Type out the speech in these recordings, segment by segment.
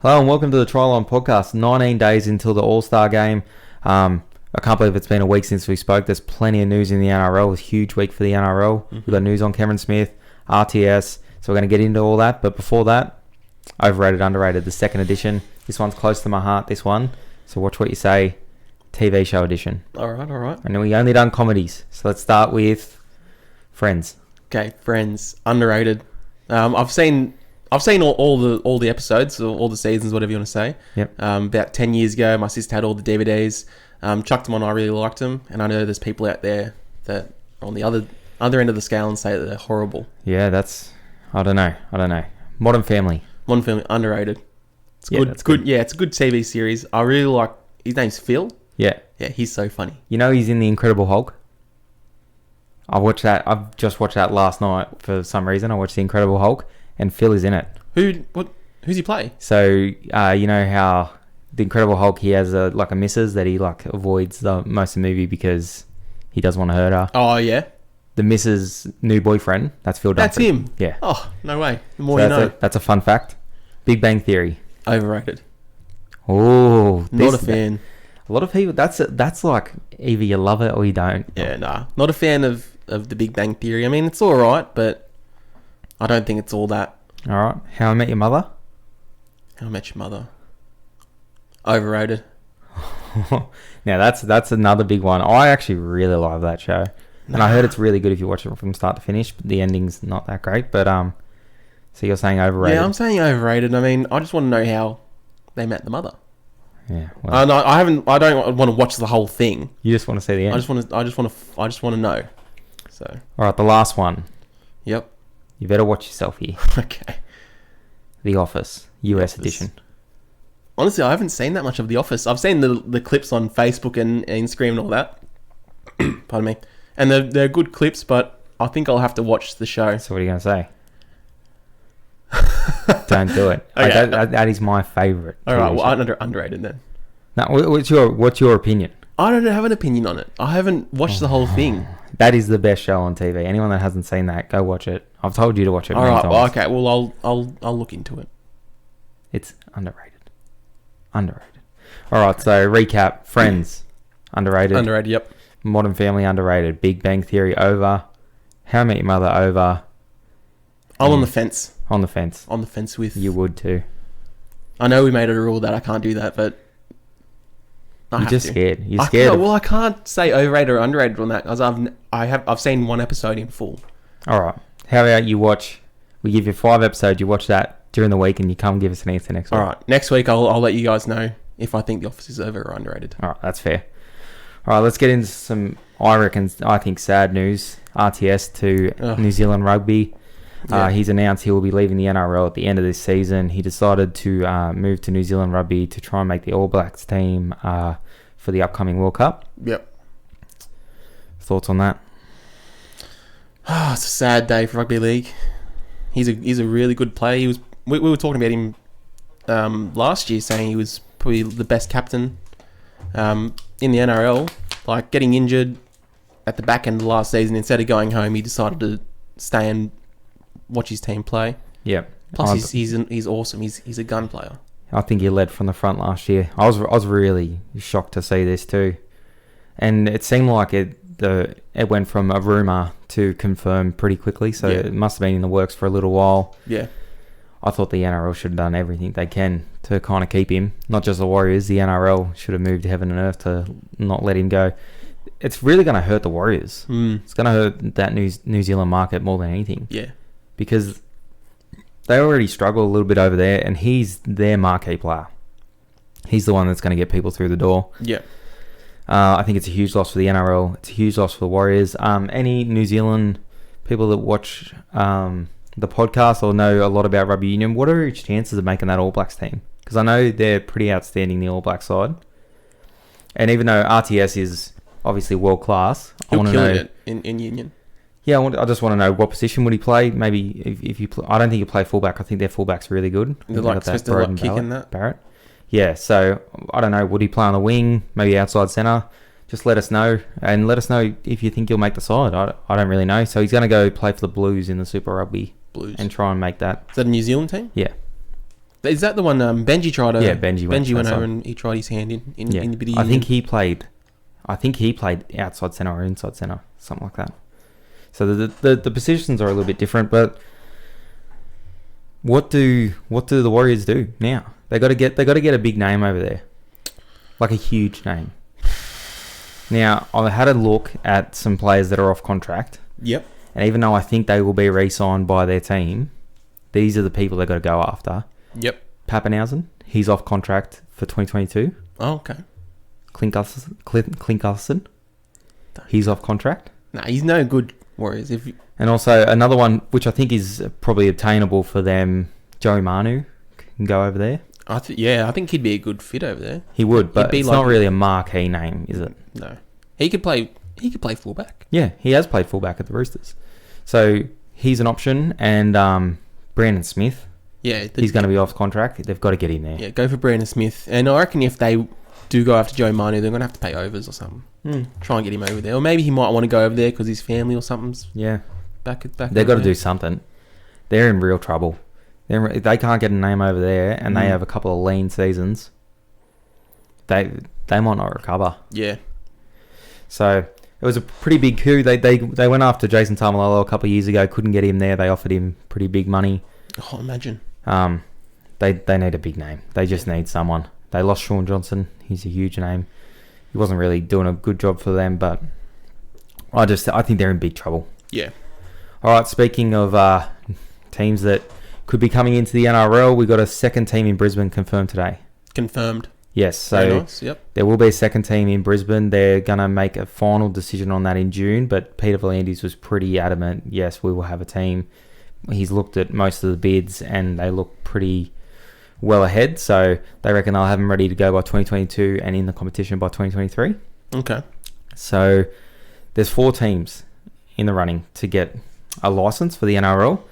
Hello and welcome to the TryLine podcast. 19 days until the All-Star game. I can't believe it's been a week since we spoke. There's plenty of news in the NRL. It was a huge week for the NRL. We've got news on Cameron Smith, RTS. So we're going to get into all that. But before that, overrated, underrated, the second edition. This one's close to my heart, this one. So watch what you say. TV show edition. All right. And we only done comedies. So let's start with Friends. Okay, Friends, underrated. I've seen all the episodes, or all the seasons, whatever you want to say. Yep. About 10 years ago, my sister had all the DVDs. Chucked them on. I really liked them, and I know there's people out there that are on the other end of the scale and say that they're horrible. Yeah, I don't know. Modern Family. Modern Family, underrated. It's Yeah, good. that's Good. good. Yeah, it's a good TV series. I really like. His name's Phil. Yeah. Yeah, he's so funny. You know he's in The Incredible Hulk? I've just watched that last night for some reason. I watched The Incredible Hulk and Phil is in it. Who's he play? So, you know how The Incredible Hulk, he has a missus that he avoids the most of the movie because he doesn't want to hurt her. Oh yeah, The missus' new boyfriend, that's Phil Dunphy. that's him. Yeah. Oh no way. The more So you know. that's a fun fact. Big Bang Theory. Overrated. Oh, Not a fan. A lot of people, that's like either you love it or you don't. Yeah, nah. Not a fan of the Big Bang Theory. I mean, it's all right, but I don't think it's all that. All right. How I Met Your Mother. How I Met Your Mother. Overrated. Now that's another big one. I actually really love that show, and I heard it's really good if you watch it from start to finish. But the ending's not that great. But so you're saying overrated? Yeah, I'm saying overrated. I mean, I just want to know how they met the mother. Yeah. Well, No, I haven't. I don't want to watch the whole thing. you just want to see the end. I just want to know. So. All right, the last one. Yep. You better watch yourself here. Okay. The Office, US edition. Honestly, I haven't seen that much of The Office. I've seen the clips on Facebook and Instagram and all that. Pardon me. And they're good clips, but I think I'll have to watch the show. So what are you going to say? Don't do it. Okay. That is my favourite. All right. TV Well, show. underrated then. Now, what's your opinion? I don't have an opinion on it. I haven't watched the whole thing. That is the best show on TV. Anyone that hasn't seen that, go watch it. I've told you to watch it All many right. times. Well, okay. Well, I'll look into it. It's underrated. All right, so recap. Friends, underrated. Underrated. Yep. Modern Family, underrated. Big Bang Theory, over. How I Met Your Mother, over. I'm on the fence. On the fence. On the fence with. You would too. I know we made it a rule that I can't do that, but You're just scared. You're scared. Well, I can't say overrated or underrated on that because I've seen one episode in full. All right. How about you watch? We give you 5 episodes. You watch that during the week, and you come give us an answer next week. All right. Next week, I'll let you guys know if I think The Office is over or underrated. All right, that's fair. All right, let's get into some, I think, sad news. RTS to New Zealand Rugby. Yeah. He's announced he will be leaving the NRL at the end of this season. He decided to move to New Zealand Rugby to try and make the All Blacks team for the upcoming World Cup. Yep. Thoughts on that? It's a sad day for rugby league. He's a really good player. We were talking about him last year, saying he was probably the best captain in the NRL. Like getting injured at the back end of the last season, instead of going home, he decided to stay and watch his team play. Yeah. Plus, he's awesome. He's a gun player. I think he led from the front last year. I was really shocked to see this too, and it seemed like it went from a rumor to confirmed pretty quickly. So it must have been in the works for a little while. Yeah. I thought the NRL should have done everything they can to kind of keep him. Not just the Warriors. The NRL should have moved heaven and earth to not let him go. It's really going to hurt the Warriors. It's going to hurt that New Zealand market more than anything. Yeah. Because they already struggle a little bit over there, and he's their marquee player. He's the one that's going to get people through the door. Yeah. I think it's a huge loss for the NRL. It's a huge loss for the Warriors. Any New Zealand people that watch the podcast or know a lot about rugby union, what are his chances of making that All Blacks team? Because I know they're pretty outstanding, the All Black side. And even though RTS is obviously world class, I want to know it in union. Yeah, I just want to know what position would he play. Maybe if you play, I don't think you play fullback. I think their fullback's really good. They're like supposed to like kick in that. Barrett. Yeah, so I don't know. Would he play on the wing? Maybe outside centre? Just let us know, and let us know if you think he'll make the side. I don't really know. So he's going to go play for the Blues in the Super Rugby Blues and try and make that. Is that a New Zealand team? Yeah. Is that the one Benji tried to... Yeah, Benji went that over side. and he tried his hand in Yeah. the bit I think he played outside centre or inside centre, something like that. So the positions are a little bit different, but what do the Warriors do now? They got to get a big name over there, like a huge name. Now I had a look at some players that are off contract. Yep. And even though I think they will be re-signed by their team, these are the people they've got to go after. Yep. Pappenhausen, he's off contract for 2022. Oh, okay. Klinkasson, he's off contract. Nah, he's no good, Warriors. And also another one, which I think is probably obtainable for them, Joey Manu can go over there. I think he'd be a good fit over there. He would, but it's like not really a marquee name, is it? No. He could play fullback. Yeah, he has played fullback at the Roosters. So he's an option. And Brandon Smith, Yeah. he's going to be off contract. They've got to get in there. Yeah, go for Brandon Smith. And I reckon if they do go after Joe Manu, they're going to have to pay overs or something. Try and get him over there. Or maybe he might want to go over there because his family or something's Yeah. back. They've got to do something. They're in real trouble. They can't get a name over there, and they have a couple of lean seasons. They might not recover. Yeah. So it was a pretty big coup. They went after Jason Tamalolo a couple of years ago. Couldn't get him there. They offered him pretty big money. Oh, imagine. They need a big name. They just need someone. They lost Sean Johnson. He's a huge name. He wasn't really doing a good job for them, but I think they're in big trouble. Yeah. All right. Speaking of teams that could be coming into the NRL, we got a second team in Brisbane confirmed today. Confirmed. Yes, so Very nice. Yep. there will be a second team in Brisbane. They're going to make a final decision on that in June, but Peter V'landys was pretty adamant, yes, we will have a team. He's looked at most of the bids and they look pretty well ahead, so they reckon they'll have them ready to go by 2022 and in the competition by 2023. Okay. So there's 4 teams in the running to get a license for the NRL.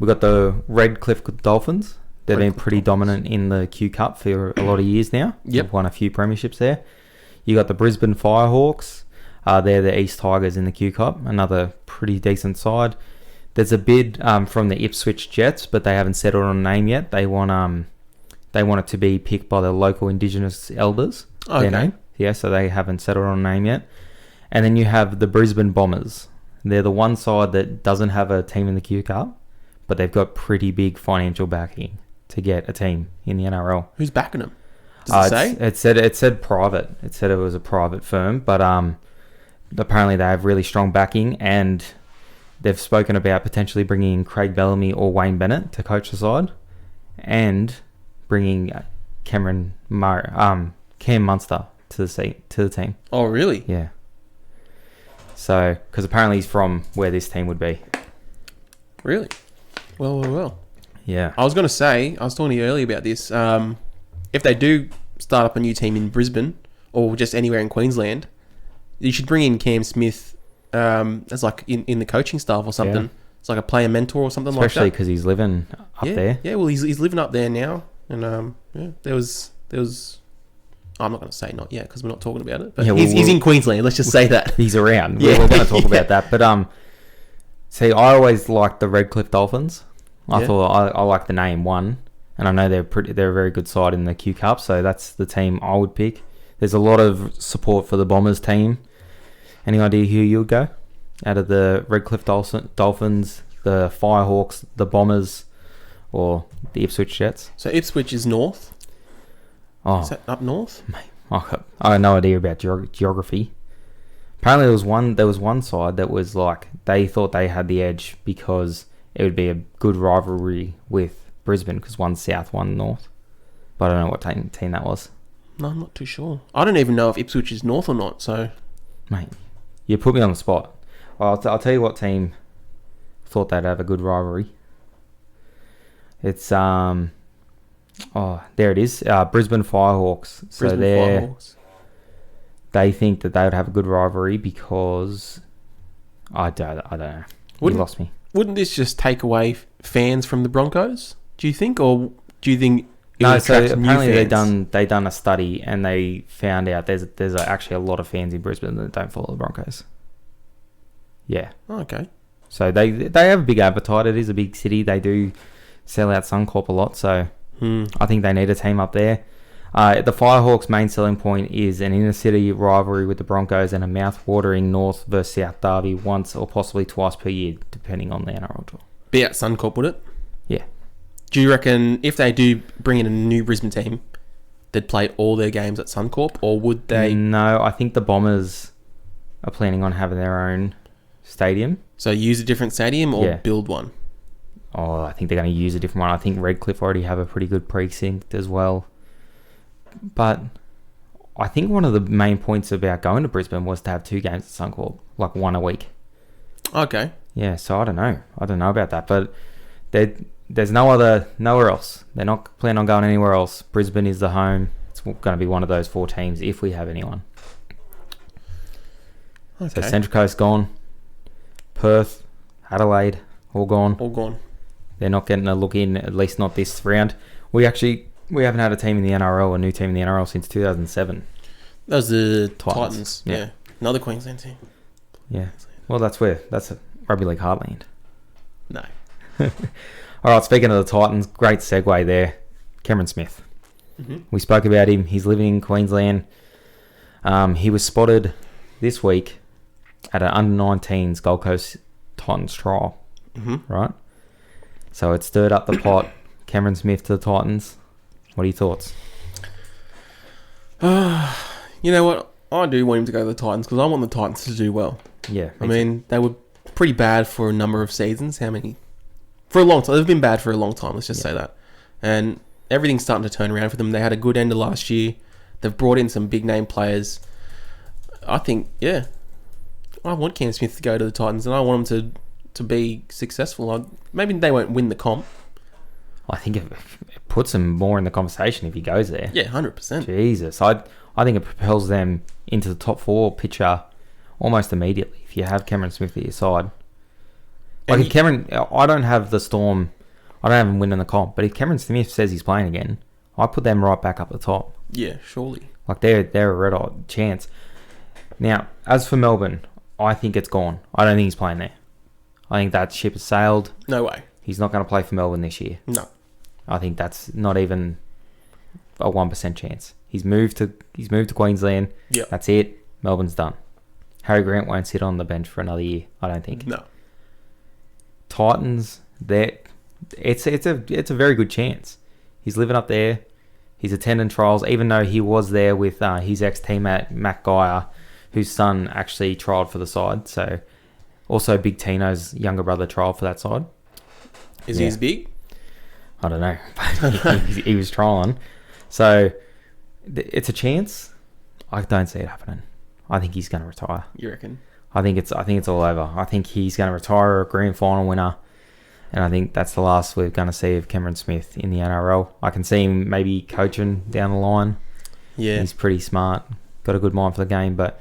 We've got the Redcliffe Dolphins. They've been pretty dominant in the Q Cup for a lot of years now. Yep. They've won a few premierships there. You got the Brisbane Firehawks. They're the East Tigers in the Q Cup. Another pretty decent side. There's a bid from the Ipswich Jets, but they haven't settled on a name yet. They want it to be picked by the local Indigenous elders. Okay. Their name. Yeah, so they haven't settled on a name yet. And then you have the Brisbane Bombers. They're the one side that doesn't have a team in the Q Cup, but they've got pretty big financial backing to get a team in the NRL. Who's backing them? Does it say? It said private. It said it was a private firm, but apparently they have really strong backing, and they've spoken about potentially bringing Craig Bellamy or Wayne Bennett to coach the side, and bringing Cam Munster to the team. Oh, really? Yeah. So, because apparently he's from where this team would be. Really? Well. Yeah. I was going to say, I was talking to you earlier about this. If they do start up a new team in Brisbane or just anywhere in Queensland, you should bring in Cam Smith as like in the coaching staff or something. Yeah. It's like a player mentor or something Especially like that. because he's living up there. Yeah, well, he's living up there now. And there was I'm not going to say not yet because we're not talking about it. But Yeah, he's in Queensland. Let's just say that. He's around. Yeah. We're going to talk about that. But see, I always liked the Redcliffe Dolphins. I thought I like the name one, and I know they're a very good side in the Q Cup, so that's the team I would pick. There's a lot of support for the Bombers team. Any idea who you would go out of the Redcliffe Dolphins, the Firehawks, the Bombers, or the Ipswich Jets? So Ipswich is north. Oh, Is that up north? I have no idea about geography. Apparently, there was one side that was like they thought they had the edge because it would be a good rivalry with Brisbane because one's south, one north. But I don't know what team that was. No, I'm not too sure. I don't even know if Ipswich is north or not. So, Mate, you put me on the spot. Well, I'll tell you what team thought they'd have a good rivalry. It's there it is. Brisbane Firehawks. So they think that they would have a good rivalry because I don't know. You lost me. Wouldn't this just take away fans from the Broncos? Do you think, or do you think? No, so attract new apparently fans? they done a study and they found out there's actually a lot of fans in Brisbane that don't follow the Broncos. Yeah. Oh, okay. So they have a big appetite. It is a big city. They do sell out Suncorp a lot. So I think they need a team up there. The Firehawks' main selling point is an inner-city rivalry with the Broncos and a mouth-watering North versus South derby once or possibly twice per year, depending on the NRL draw. Be at Suncorp, would it? Yeah. Do you reckon if they do bring in a new Brisbane team, they'd play all their games at Suncorp, or would they? No, I think the Bombers are planning on having their own stadium. So use a different stadium or Yeah. build one? Oh, I think they're going to use a different one. I think Redcliffe already have a pretty good precinct as well. But I think one of the main points about going to Brisbane was to have 2 games at Suncorp, like one a week. Okay. Yeah, so I don't know. I don't know about that, but there's nowhere else. They're not planning on going anywhere else. Brisbane is the home. It's going to be one of those 4 teams if we have anyone. Okay. So Central Coast gone, Perth, Adelaide, all gone. All gone. They're not getting a look in, at least not this round. We haven't had a team in the NRL, a new team in the NRL since 2007. That was the Titans. Titans. Yeah. Yeah. Another Queensland team. Yeah. Well, that's a rugby league heartland. No. All right, speaking of the Titans, great segue there. Cameron Smith. Mm-hmm. We spoke about him. He's living in Queensland. He was spotted this week at an under-19s Gold Coast Titans trial, right? So it stirred up the pot. Cameron Smith to the Titans. What are your thoughts? You know what? I do want him to go to the Titans because I want the Titans to do well. Yeah. I mean, they were pretty bad for a number of seasons. How many? For a long time. They've been bad for a long time, let's just say that. And everything's starting to turn around for them. They had a good end of last year. They've brought in some big-name players. I think, yeah, I want Cam Smith to go to the Titans and I want him to be successful. Maybe they won't win the comp. I think it puts him more in the conversation if he goes there. Yeah, 100%. Jesus. I think it propels them into the top 4 picture almost immediately if you have Cameron Smith at your side. Like if Cameron, I don't have the Storm, I don't have him winning the comp, but if Cameron Smith says he's playing again, I put them right back up the top. Yeah, surely. Like they're a red hot chance. Now, as for Melbourne, I think it's gone. I don't think he's playing there. I think that ship has sailed. No way. He's not going to play for Melbourne this year. No. I think that's not even a 1% chance. He's moved to Queensland. Yeah. That's it. Melbourne's done. Harry Grant won't sit on the bench for another year, I don't think. No. Titans, it's a very good chance. He's living up there. He's attending trials, even though he was there with his ex-teammate Matt Geyer, whose son actually trialled for the side. So, also Big Tino's younger brother trialled for that side. Is he as big? I don't know. he was trialling. So, it's a chance. I don't see it happening. I think he's going to retire. You reckon? I think it's all over. I think he's going to retire a grand final winner. And I think that's the last we're going to see of Cameron Smith in the NRL. I can see him maybe coaching down the line. Yeah. He's pretty smart. Got a good mind for the game, but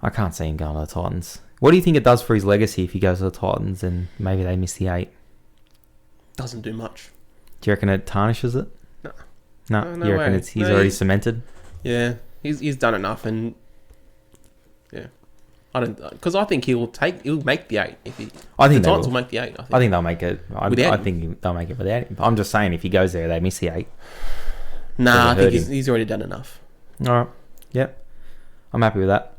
I can't see him going to the Titans. What do you think it does for his legacy if he goes to the Titans and maybe they miss the 8? Doesn't do much. Do you reckon it tarnishes it? No. No, No you reckon way. he's already cemented? Yeah. He's done enough and... Yeah. I don't... Because I think he'll make the 8. If he, I think the they Titans will. will make the 8. I think they'll make it. I Without think they'll make it without him. I'm just saying if he goes there, they miss the 8. Nah, I hurt think him. he's already done enough. All right. Yep. I'm happy with that.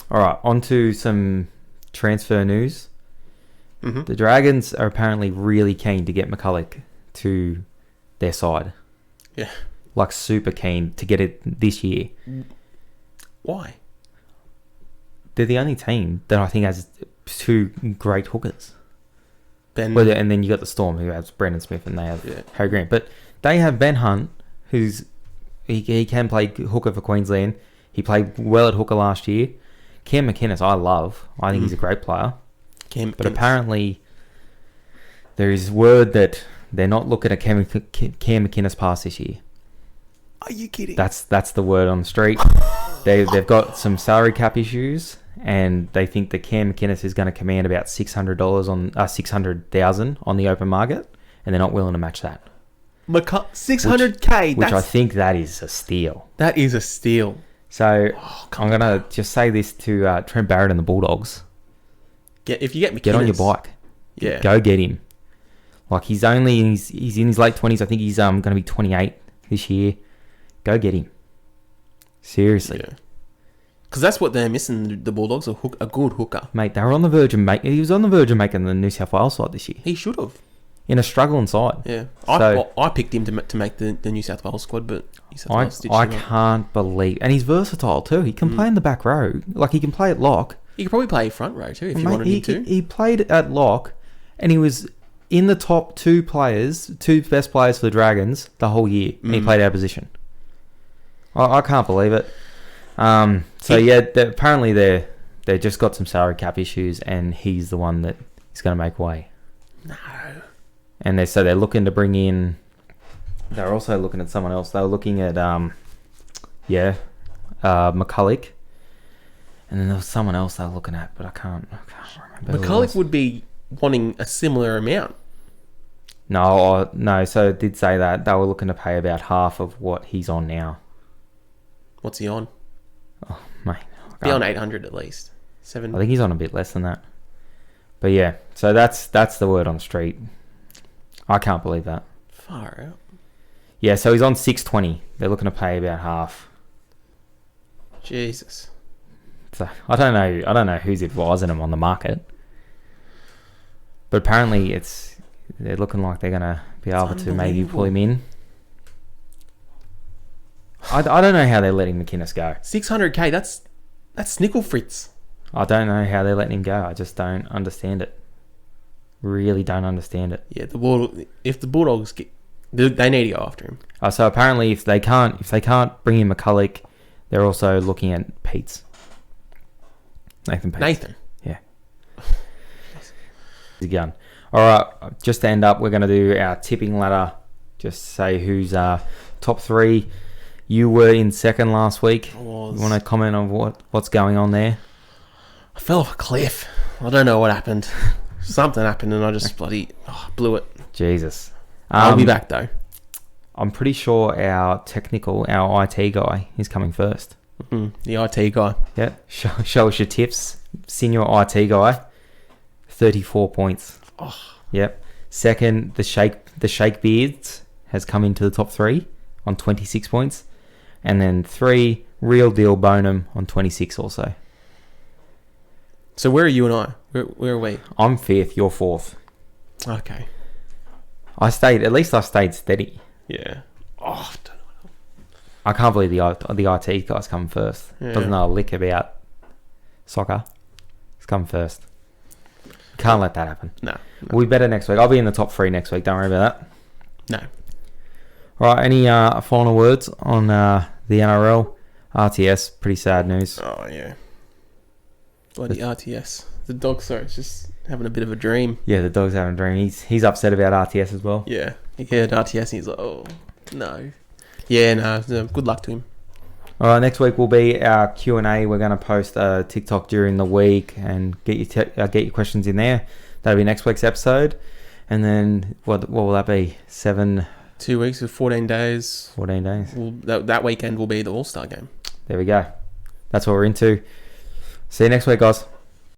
All right. On to some transfer news. Mm-hmm. The Dragons are apparently really keen to get McCulloch to their side. Yeah. Like super keen to get it this year. Why? They're the only team that I think has 2 great hookers. Ben... And then you got the Storm, who has Brendan Smith, and they have Harry Grant. But they have Ben Hunt, he can play hooker for Queensland. He played well at hooker last year. Cam McInnes, I love. I think he's a great player. But apparently, there is word that they're not looking at Cam McInnes pass this year. Are you kidding? That's the word on the street. They've got some salary cap issues, and they think that Cam McInnes is going to command about $600 on $600,000 on the open market, and they're not willing to match that. $600K. Which I think that is a steal. That is a steal. So I'm going to just say this to Trent Barrett and the Bulldogs. If you get McInnes, Get on your bike. Yeah. Go get him. Like, he's in his late 20s. I think he's going to be 28 this year. Go get him. Seriously. Yeah. Because that's what they're missing, the Bulldogs, a good hooker. Mate, they were on the verge of he was on the verge of making the New South Wales side this year. He should have. In a struggling side. Yeah. So, I picked him to make the New South Wales squad, but New South Wales stitched I him up. can't believe... And he's versatile too. He can play in the back row. Like, he can play at lock. He could probably play front row too if you wanted him to. He played at lock, and he was in the top two best players for the Dragons the whole year. And he played our position. I can't believe it. Apparently they just got some salary cap issues, and he's the one that is going to make way. No. And they're looking to bring in... They're also looking at someone else. They were looking at McCulloch. And then there was someone else they were looking at, but I can't remember. McCulloch would be wanting a similar amount. No. So it did say that they were looking to pay about half of what he's on now. What's he on? Oh, mate. Be on 800 at least. I think he's on a bit less than that. But yeah, so that's the word on the street. I can't believe that. Far out. Yeah, so he's on 620. They're looking to pay about half. Jesus. So I don't know who's advising him on the market. But apparently they're looking like they're gonna be able to maybe pull him in. I don't know how they're letting McInnes go. 600k, that's Snickle Fritz. I don't know how they're letting him go. I just don't understand it. Really don't understand it. Yeah, if the Bulldogs they need to go after him. So apparently if they can't bring in McCulloch, they're also looking at Pete's. Nathan. Yeah. Again. Alright, just to end up, we're going to do our tipping ladder. Just say who's top three. You were in second last week. You want to comment on what's going on there? I fell off a cliff. I don't know what happened. Something happened and I just blew it. Jesus. I'll be back though. I'm pretty sure our IT guy is coming first. The IT guy. Yeah. Show us your tips. Senior IT guy, 34 points. Oh. Yep. Second, the Shake Beards has come into the top three on 26 points. And then 3, Real Deal Bonham on 26 also. So where are you and I? Where are we? I'm 5th, you're 4th. Okay. At least I stayed steady. Yeah. Oh, I don't know. I can't believe the IT guy's come first. Yeah. Doesn't know a lick about soccer. He's come first. Can't let that happen. No. We'll be better next week. I'll be in the top 3 next week. Don't worry about that. No. All right. Any final words on the NRL? RTS, pretty sad news. Oh, yeah. Bloody RTS. The dog, it's just having a bit of a dream. Yeah, the dog's having a dream. He's upset about RTS as well. Yeah. He heard RTS and he's like, oh, no. Yeah, no. Good luck to him. All right, next week will be our Q&A. We're going to post a TikTok during the week and get your questions in there. That'll be next week's episode. And then what will that be? 2 weeks or 14 days. 14 days. That weekend will be the All-Star game. There we go. That's what we're into. See you next week, guys.